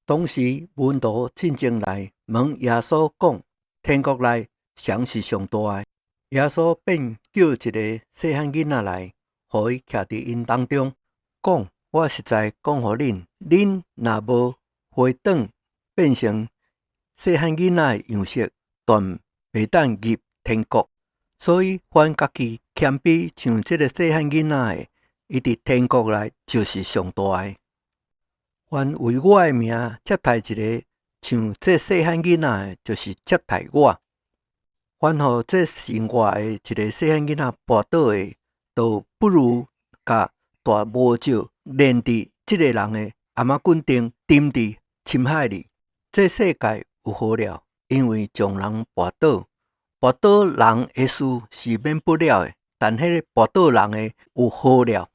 当时门徒进前来问耶稣讲：天国内谁是上大的？耶稣便叫一个细汉囡仔来，互伊徛伫因当中，讲：我实在讲互恁，恁若无回转变成细汉囡仔的样式，断袂当入天国。所以，凡家己谦卑像这个细汉囡仔的，伊伫天国内就是上大的。凡为我的名接待一个像这细汉囡仔的，就是接待我。凡互这生我的一个细汉囡仔跋倒的，都不如甲大魔咒连伫这个人的阿妈棍顶，沉伫深海里。这世界有好了，因为将人跋倒。跋倒人的事是免不了的，但迄个跋倒人的有好了。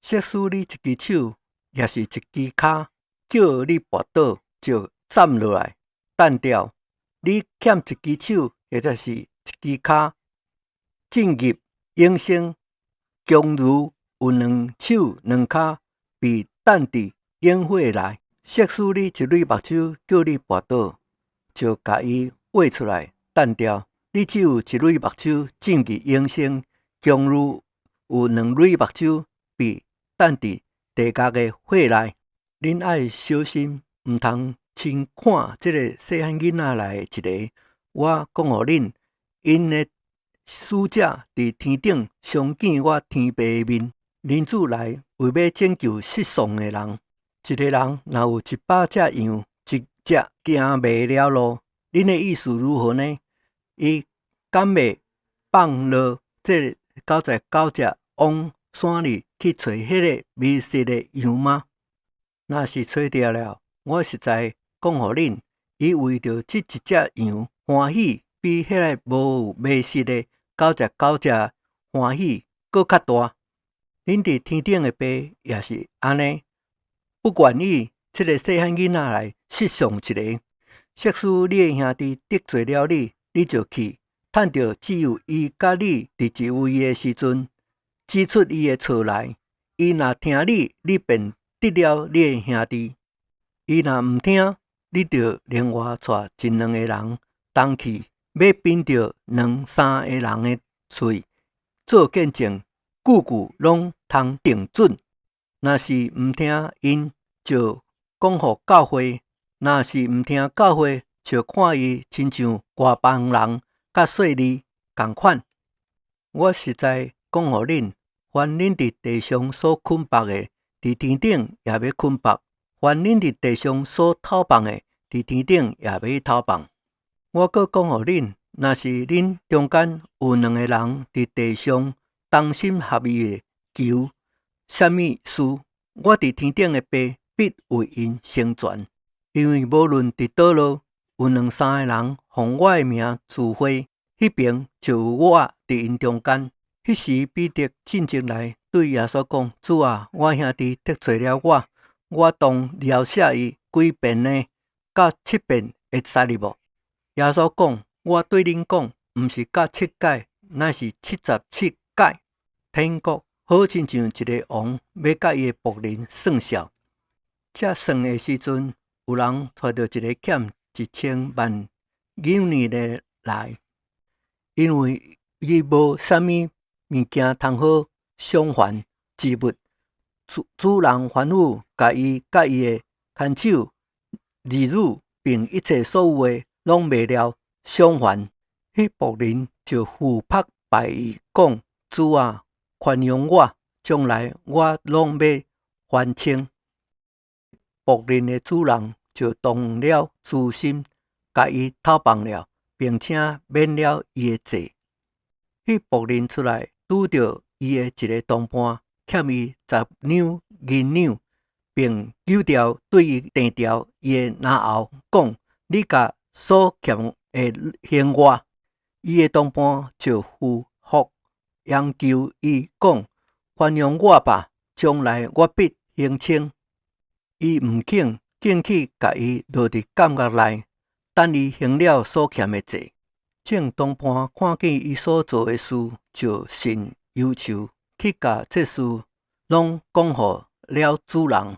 即使你一只手，也是一只骹，叫你跋倒就站落来，单掉。你欠一只手，或者是一只骹，进入永生，强如有两手两骹被等伫烟火内。即使你一蕊目睭叫你跋倒，就甲伊挖出来，单掉。你只有一蕊目睭进入永生，强如有两蕊目睭被等伫地狱的火内。恁爱小心，毋通亲看这个细汉囡仔内一个。我讲互恁，因的使者伫天顶相见我天父的面。人子来为要拯救失丧的人。一个人若有100只羊，一只行袂了路，恁的意思如何呢？伊敢袂放落这99只往山里去找迄个迷失的羊吗？若是找着了，我实在讲互恁，伊为着这一只羊欢喜，比迄个无有迷失的99只欢喜搁较大。恁伫天顶的爸也是安尼，不愿意这个细汉囡仔来失丧一个。即使你的兄弟得罪了你，你就去趁着只有伊甲你伫一位的时阵，指出伊的错来。伊若听你，你便得了你的兄弟；伊若毋听，你就另外带一两个人同去，要编着2、3个人的喙做见证，句句拢通定准。若是毋听因，就讲互教会；若是毋听教会，就看伊亲像外邦人甲细利共款。我实在讲互恁，凡恁伫地上所捆绑的，伫天顶也要捆绑；凡恁伫地上所偷放的，伫天顶也要偷放。我搁讲互恁，若是恁中间有2个人伫地上同心合意的求什么事，我伫天顶的爸必为因成全。因为无论伫倒落，有2、3个人奉我的名聚会，迄边就有我伫因中间。迄时彼得进前来对耶稣讲：主啊，我兄弟得罪了我，我当饶赦伊几遍呢？到7遍会使哩无？耶稣讲：我对恁讲，毋是到7届，乃是77届。天国好亲像一个王要甲伊的僕人算账。这算的时阵，有人带着一个欠1000万牛年的来，因为伊无啥物物件通好偿还之物。主人吩咐甲伊甲伊的看守、儿女并一切所有的，拢卖了偿还。迄仆人就俯拍拜伊，讲：主啊，宽容我，将来我拢要还清。仆人的主人就动了慈心，甲伊偷放了，并且免了伊的罪。迄仆人出来，拄着伊的一个同伴欠伊10两银两，并求条对伊定条伊的拿后，讲：你甲所欠的还我。伊的同伴就俯伏央求伊讲：宽容我吧，将来我必还清。伊毋肯，竟去甲伊落伫监狱内，等伊还了所欠的债。正同伴看见伊所做的事，就甚忧愁，去甲这事拢讲互了主人。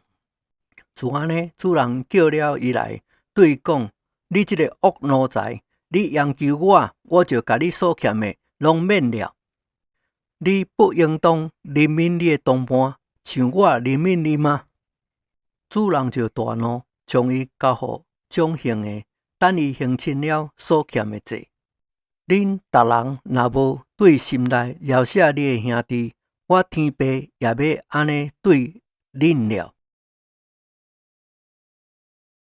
自安尼，主人叫了伊来，对伊讲：你这个恶奴才，你央求我，我就甲你所欠的拢免了。你不应当怜悯你的同伴，像我怜悯你吗？主人就大怒，将伊交予种刑的，等伊还清了所欠的债。恁逐人若无对心内饶恕你的兄弟，我天父也要安尼对恁了。